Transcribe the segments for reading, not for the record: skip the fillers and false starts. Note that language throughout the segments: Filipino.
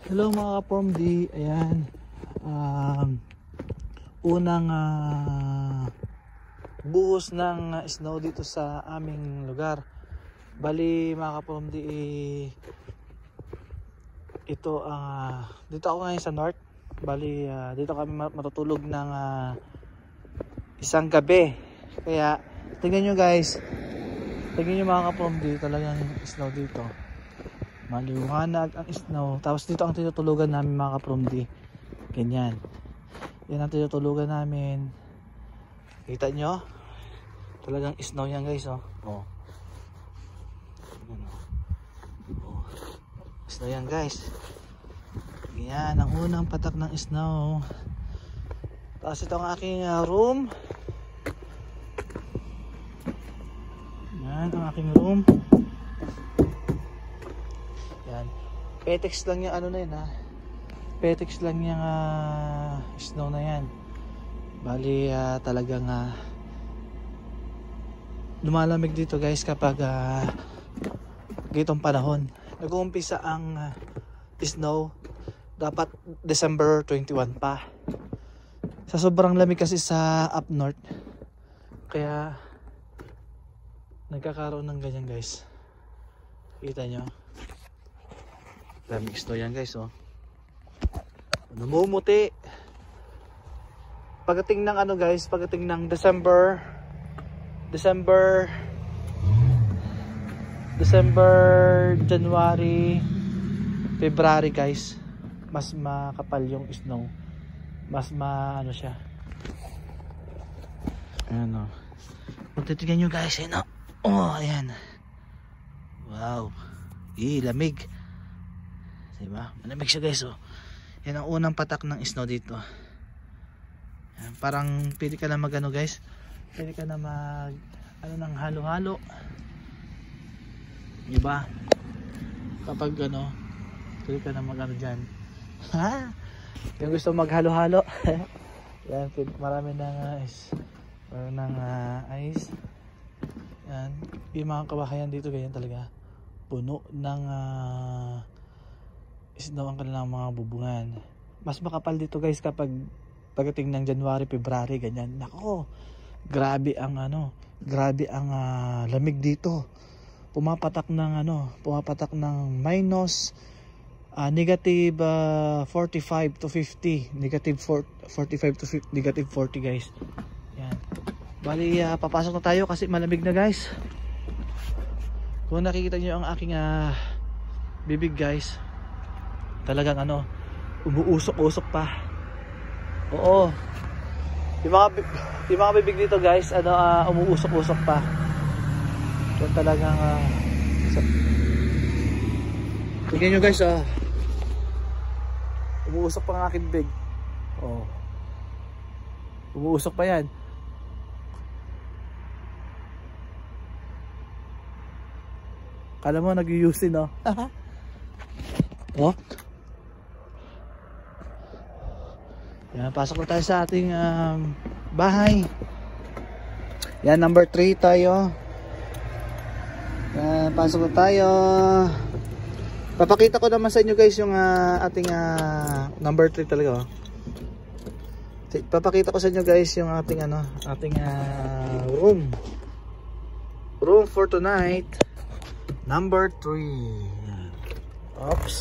Hello mga ka-From D, ayan, unang buhos ng snow dito sa aming lugar. Bali mga ka-From D, ito dito ako ngayon sa north. Bali dito kami matutulog ng isang gabi. Kaya tingnan nyo guys, tingnan nyo mga ka-From D, talagang snow dito. Maliwanag ang snow. Tapos dito ang tinutulugan namin mga ka-From D. Ganyan. Yan ang tinutulugan namin. Kita nyo? Talagang snow yan guys. Oh. Oh. Oh. Snow yan guys. Yan ang unang patak ng snow. Tapos ito ang aking room. Yan ang aking room. Yan. Petex lang yung ano na yun ha. Petex lang yung snow na yan. Bali talagang lumalamig dito guys kapag gitong panahon. Nag-uumpisa ang snow dapat December 21 pa. Sa sobrang lamig kasi sa up north, kaya nagkakaroon ng ganyan guys. Kita nyo? Lamig snow yan guys. Oh. Namumuti. Pagdating ng ano guys, pagdating ng December, January, February guys, mas makapal yung snow. Mas ano siya. Ayan o. Kung titignan nyo guys, ayan o. Oh, ayan. Wow. Lamig. Diba? Malamig siya guys oh. Yan ang unang patak ng snow dito. Yan, parang pwede ka na mag ano guys. Pwede ka na mag ano ng halo-halo. Diba? Kapag ano, pwede ka na mag ano dyan. Ha? Yung gusto maghalo-halo. Yan, marami ng ice. Marami ng ice. Yan. Yung mga kabahayan dito ganyan talaga. Puno ng snow ang kanilang mga bubungan. Mas makapal dito guys kapag pagdating ng January, February ganyan. Nako, grabe ang lamig dito. Pumapatak ng minus negative 45 to 50, negative 45 to 50, negative 40 guys. Yan. Bali papasok na tayo kasi malamig na guys. Kung nakikita niyo ang aking bibig guys, talagang umuusok-usok pa. Oo. Yung mga bibig dito guys, umuusok-usok pa. Yan talagang tingnan nyo guys, umuusok pa ang aking bibig. Oo. Umuusok pa yan. Kala mo nag-usin no? Oh. Yan, pasok na tayo sa ating bahay. Yan, number 3 tayo. Yan, pasok na tayo. Papakita ko naman sa inyo guys yung ating number 3 talaga. Papakita ko sa inyo guys yung ating room. Room for tonight. Number 3. Oops.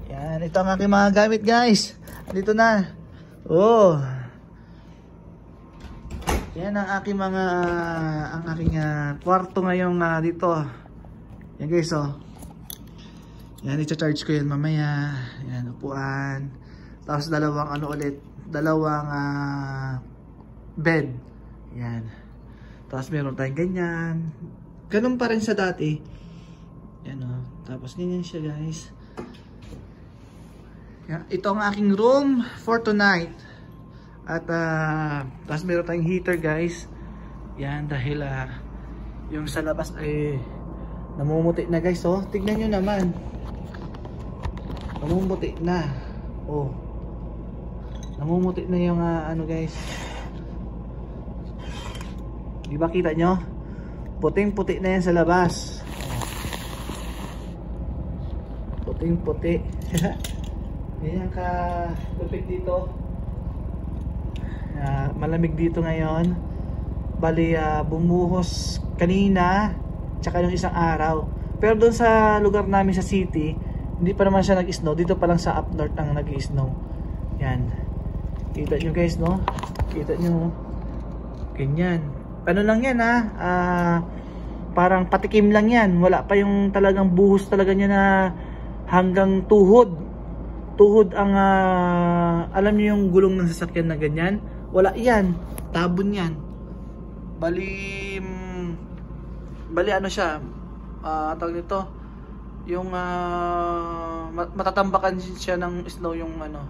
Yan, ito ang aking mga gamit guys. Dito na. Oh. Yan ang aking kwarto ngayong dito. Yan guys oh. Yan, i-charge ko yan mamaya. Yan, upuan. Tapos dalawang bed. Yan. Tapos meron tayong ganyan. Ganun pa rin sa dati. Yan o. Tapos ganyan siya guys. Yan. Ito ang aking room for tonight. At tapos meron tayong heater guys. Yan dahil yung sa labas ay namumuti na guys. Oh, tignan nyo naman. Namumuti na. Oh. Namumuti na yung guys. Diba kita nyo? Puting-puti na yan sa labas. puting-puti. Ganyan ka lupit dito. Malamig dito ngayon. Bali bumuhos kanina tsaka yung isang araw. Pero doon sa lugar namin sa city, hindi pa naman siya nag-snow. Dito pa lang sa up north ang nag-snow. Yan. Kita nyo guys, no? Kita nyo. Ganyan. Ano lang yan, parang patikim lang yan. Wala pa yung talagang buhos talaga niya na hanggang tuhod. Tuhod ang, alam niyo yung gulong ng sasakyan na ganyan? Wala yan. Tabon yan. Bali ano siya, tawag nito, yung matatambakan siya ng snow yung ano.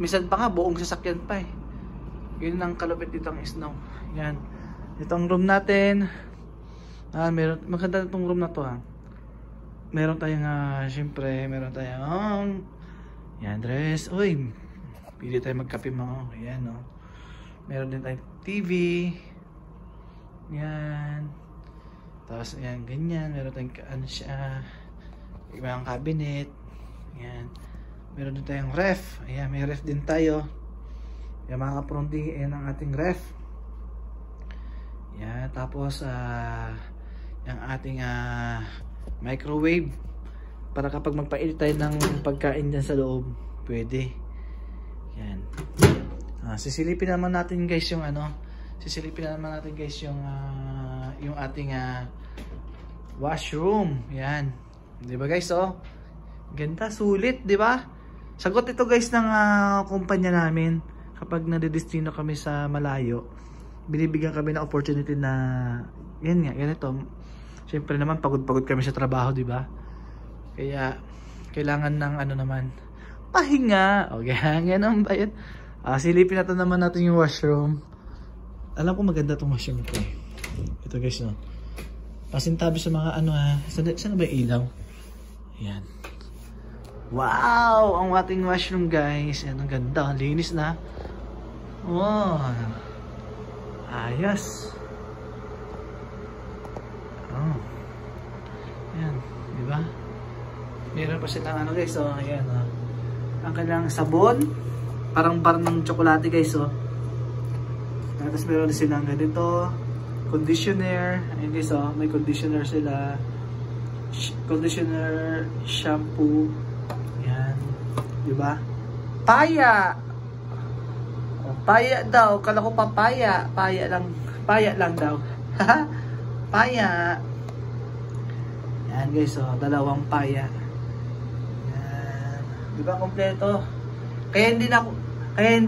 Minsan pa nga buong sasakyan pa eh. Yun ang kalupit dito ang snow. Yan. Itong room natin. Meron, maganda itong room na to Meron tayong syempre, meron tayong yan dress. Uy, pili tayo magkape mo. Ayan no. Meron din tayong TV. Yan. Tapos yan ganyan. Meron tayong ano siya, ibang cabinet. Yan. Meron din tayong ref. Ayan, may ref din tayo. Yan mga kapronti, yan ang ating ref. Yan, tapos yung ating microwave para kapag magpainit tayo ng pagkain dyan sa loob, pwede. Yan. Sisilipin naman natin guys yung sisilipin naman natin guys yung ating washroom. Yan. 'Di ba guys, oh? Ganda, sulit, 'di ba? Sagot ito guys ng kumpanya namin kapag nadedestino kami sa malayo. Binibigyan kami ng opportunity na yan nga, ganito. Siyempre naman pagod-pagod kami sa trabaho, 'di ba? Kaya kailangan ng naman pahinga. Okay, ganun ba yun? Silipin naman natin yung washroom. Alam ko maganda tong washroom ito eh. Ito guys, no? Pasintabi sa mga saan ba yung ilaw? Ayan. Wow! Ang ating washroom guys. Ayan, ang ganda. Ang linis na. Wow! Ayos! Oh. Ayan. Diba? Meron pa silang guys, oh. Ayan, oh. Ang kanilang sabon. Parang bar ng tsokolate guys, oh. Tapos meron din silang ganito. Conditioner. Ayan guys, oh. May conditioner sila. Conditioner, shampoo. Ayan. Diba? Paya! Oh, paya daw. Kala ko papaya. Paya lang. Paya lang daw. Paya. Ayan guys, oh. Dalawang paya. Ayan. Diba kompleto? Kaya hindi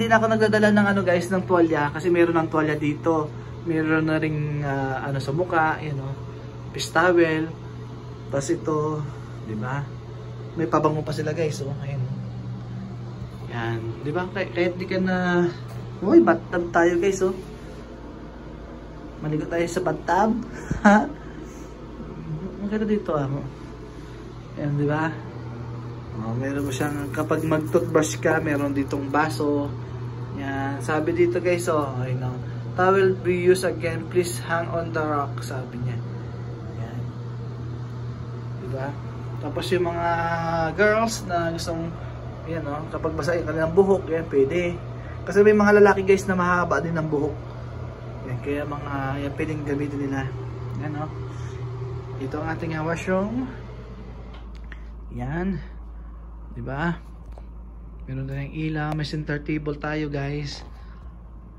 na ako nagdadala ng guys, ng tuwalya kasi meron ng tuwalya dito. Meron na ring sa mukha, face towel. Tapos ito, 'di ba? May pabango pa sila guys, oh. Ayun. Yan, 'di ba? Kahit di ka na bathtub tayo guys, oh. Maligo tayo sa bathtub. Ang ganda dito, Yan, 'di ba? Meron mo siyang, kapag mag-toothbrush ka, meron ditong baso. Yan. Sabi dito guys, towel be used again, please hang on the rack, sabi niya. Yan. Diba? Tapos yung mga girls na gustong, kapag basa yung kanilang buhok, yan, pwede. Kasi may mga lalaki guys na mahaba din ang buhok. Yan, kaya yan, pwedeng gamitin nila. Yan, ito ang ating washroom. Yan. Diba? Meron tayong ilaw, may center table tayo guys.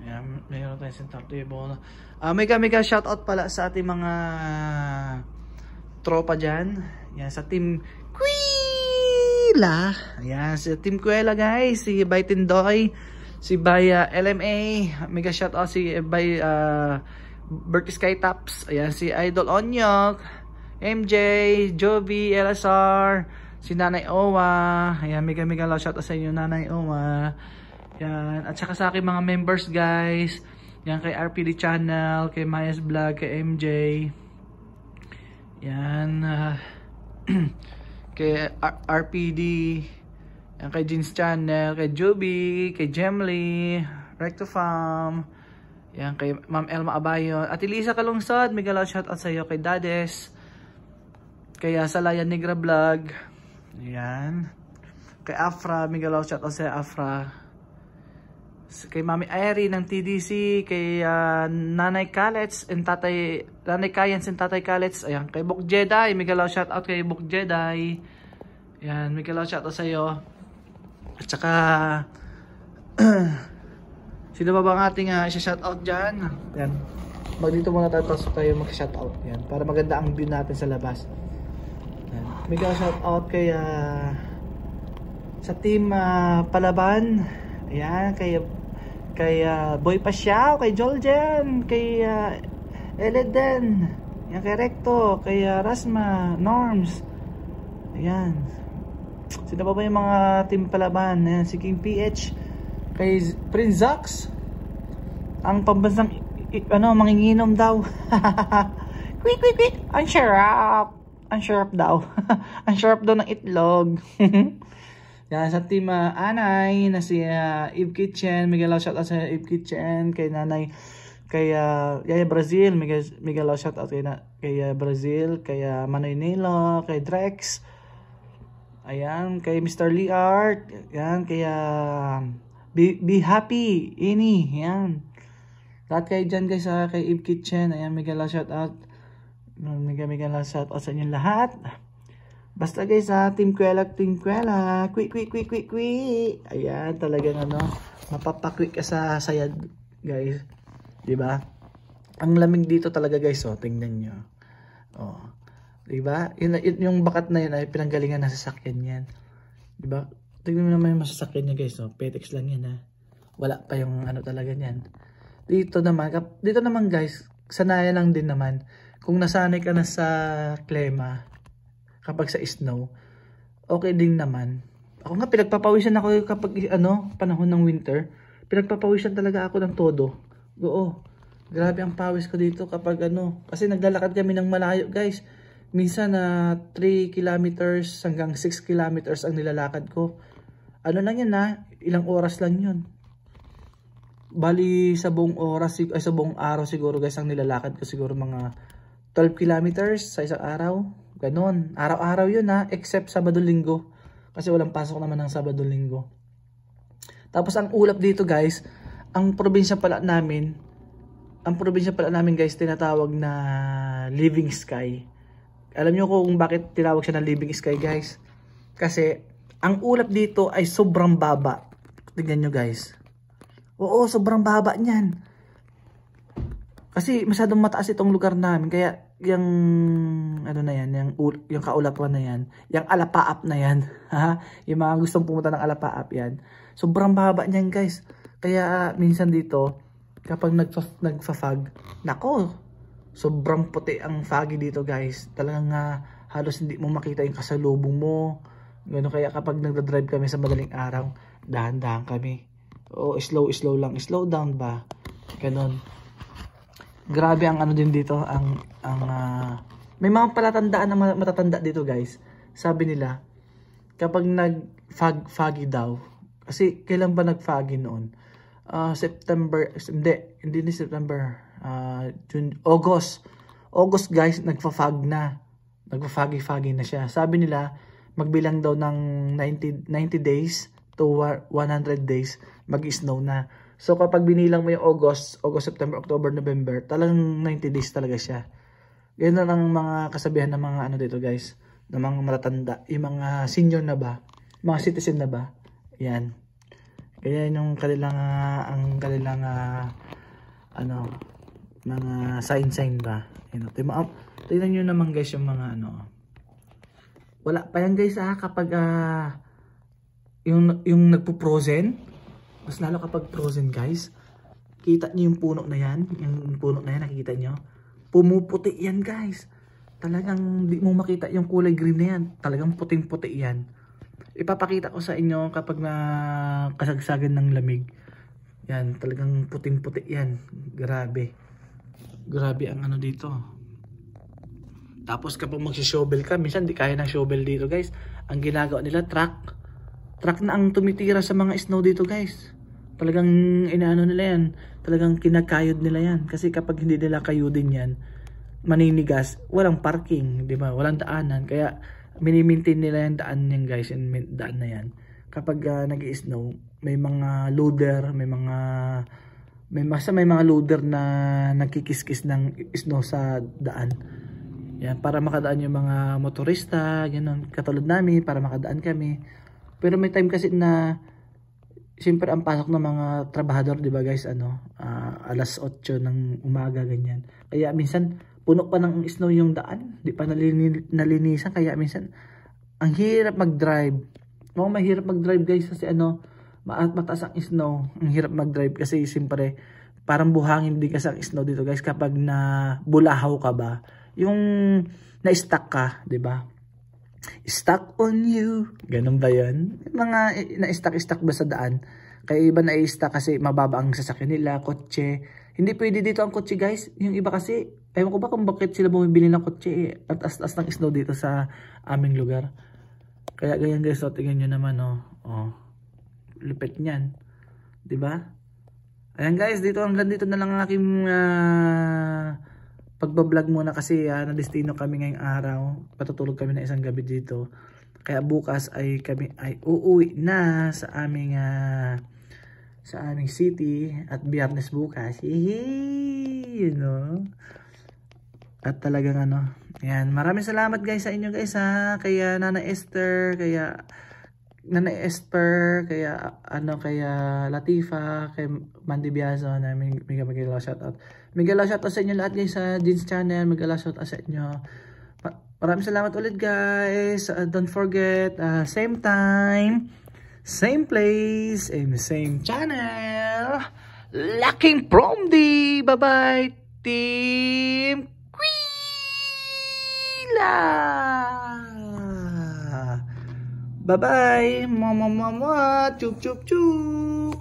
Ayan, meron tayong center table. Mega shoutout pala sa ating mga tropa dyan. Ayan, sa team Kuela. Ayan, sa team Kuela guys. Si Bay Tindoy, si Bay LMA. Mega shoutout si Bay Bertie Sky Tops. Ayan, si Idol Onyok, MJ, Joby, LSR, si Nanay Owa. Ayan, mega love shoutout sa inyo Nanay Owa. Yan, at saka sa aking mga members guys. Yan, kay RPD Channel, kay Mayas Vlog, kay MJ. Yan, kay RPD. Yan, kay Jeans Channel, kay Joby, kay Jemly, Recto Farm. Yan, kay Ma'am Elma Abayon. At Elisa Kalungsod, mega love shoutout sa iyo, kay Dades. Kay Salayan Negra Vlog. Ayan. Kay Afra, Miguel shout out sa Afra. Kay Mami Airy ng TDC, kay Nanay Kalets and Nanay Kayans and Tatay Kalets. Ayan, kay Bok Jedi, Miguel shout out kay Bok Jedi. Ayan, Miguel shout out sa iyo. At saka sino ba bang ating shout out diyan? Ayan. Dito muna tayo mag-shout out. Ayan, para maganda ang view natin sa labas. Ayan. Miguel shout out kay sa team Palaban. Ayan, kay Boy Pasyaw, kay Joljen, kay Eleden, yan, kay Recto, kay Rasma, Norms. Ayan. Sino ba yung mga team Palaban? Ayan, si King PH, kay Prince Zax, ang pambansang manginginom daw. Quick, quick, quick. Ang syarap daw. Ang syarap daw ng itlog. Yan, sa team Anay na si Eve Kitchen, Miguel shout out sa Eve Kitchen, kay Nanay, kay Yaya Brazil, Miguel shout out kay Brazil, kay Manoy Nilo, kay Drex. Ayan, kay Mr. Lee Art, yan, kay Be Happy, Ini, yan. Lahat kayo dyan guys, kay Eve Kitchen, ayan, Miguel shout out. Miguel shout out sa inyong lahat. Basta guys Team Kuela, quick. Ayan, talagang mapapakwick ka sa sayad guys. 'Di ba? Ang lamig dito talaga guys, tingnan niyo. 'Di ba? Yung bakat na yun ay pinanggalingan ng sasakyan 'yan. 'Di ba? Tingnan mo naman yung sasakyan niya guys, Petex lang 'yan Wala pa yung talaga niyan. Dito naman guys, sanayan lang din naman. Kung nasanay ka na sa klima, kapag sa snow, okay din naman. Ako nga, pinagpapawisan ako kapag panahon ng winter. Pinagpapawisan talaga ako ng todo. Oo. Grabe ang pawis ko dito kapag kasi naglalakad kami ng malayo guys. Minsan 3 kilometers hanggang 6 kilometers ang nilalakad ko. Lang yan ilang oras lang yun. Bali sa buong sa buong araw siguro guys ang nilalakad ko siguro mga 12 kilometers sa isang araw. Ganon. Araw-araw yun except Sabado-Linggo. Kasi walang pasok naman ng Sabado-Linggo. Tapos ang ulap dito guys, ang probinsya pala namin guys, tinatawag na Living Sky. Alam nyo kung bakit tinawag siya na Living Sky guys? Kasi ang ulap dito ay sobrang baba. Tignan nyo guys. Oo, sobrang baba niyan. Kasi masyadong mataas itong lugar namin. Kaya yung yung kaulapan na yan, yung Alapaap na yan, yung mga gustong pumunta ng Alapaap yan, sobrang baba niyan guys. Kaya minsan dito kapag nagfa-fog, nako, sobrang puti ang foggy dito guys. Talagang halos hindi mo makita yung kasalubong mo. Gano'n, kaya kapag nagdadrive kami sa madaling araw, dahan-dahan kami. Slow lang, slow down ba, gano'n. Grabe ang din dito, may mga palatandaan na matatanda dito guys. Sabi nila, kapag foggy daw, kasi kailan ba nag-foggy noon? September, hindi September, June, August guys, nagfa-fog na. Nagfa-foggy na siya. Sabi nila, magbilang daw ng 90 days to 100 days, mag-snow na. So kapag binilang mo yung August, September, October, November, talagang 90 days talaga siya. Ganyan ang mga kasabihan ng mga dito guys, ng mga matatanda, yung mga senior na ba, mga citizen na ba. Yan. Kaya yung kanilang mga sign ba. Tingnan nyo naman guys yung mga wala pa yan guys kapag yung nagpo-frozen. Mas lalo kapag frozen guys, kita niyo yung puno na yan, nakikita niyo, pumuputi yan guys. Talagang di mo makita yung kulay green na yan, talagang puting-puti yan. Ipapakita ko sa inyo kapag na kasagsagan ng lamig. Yan, talagang puting-puti yan. Grabe ang dito. Tapos kapag magsishovel ka, minsan di kaya ng shovel dito guys. Ang ginagawa nila, truck na ang tumitira sa mga snow dito guys. Talagang nila yan. Talagang kinakayod nila yan. Kasi kapag hindi nila kayodin yan, maninigas, walang parking, di ba? Walang daanan. Kaya mini-maintain nila yung daan niyan guys, yung daan na yan. Kapag nag-i-snow, may mga loader, may mga loader na nagkikiskis ng snow sa daan. Yan, para makadaan yung mga motorista, gano'n. Katulad namin, para makadaan kami. Pero may time kasi na siyempre ang pasok ng mga trabahador, di ba guys, alas 8 ng umaga, ganyan. Kaya minsan, puno pa ng snow yung daan. Di pa nalinisan. Kaya minsan, ang hirap mag-drive. Mahirap mag-drive guys kasi mataas ang snow. Ang hirap mag-drive kasi siyempre, parang buhangin din kasi ang snow dito guys kapag bulahaw ka ba. Yung na-stuck ka, di ba? Stuck on you. Ganun ba yun? Mga na-stuck ba sa daan? Kaya iba na-stuck kasi mababa ang sasakyan nila, kotse. Hindi pwede dito ang kotse guys. Yung iba kasi, ewan ko ba kung bakit sila bumibili ng kotse at as ng snow dito sa aming lugar. Kaya ganyan guys, tingnan nyo naman lipit niyan. 'Di ba? Ayan guys, hanggang dito na lang ang aking pagbablog muna kasi na destino kami ngayong araw. Patutulog kami na isang gabi dito. Kaya bukas ay kami ay uuwi na sa aming city at Biyernes bukas. At talagang ayan, maraming salamat guys sa inyo guys kaya Nana Esther, kaya Latifa, kay Mandy Biazo na mega shoutout. Mega shoutout sa inyo lahat guys sa Jeans Channel, mega shoutout sa inyo. Maraming salamat ulit guys. Don't forget, same time, same place, and same channel. Laking Promdi. Bye bye team Quila. Bye-bye. Mama. Chup, chup, chup.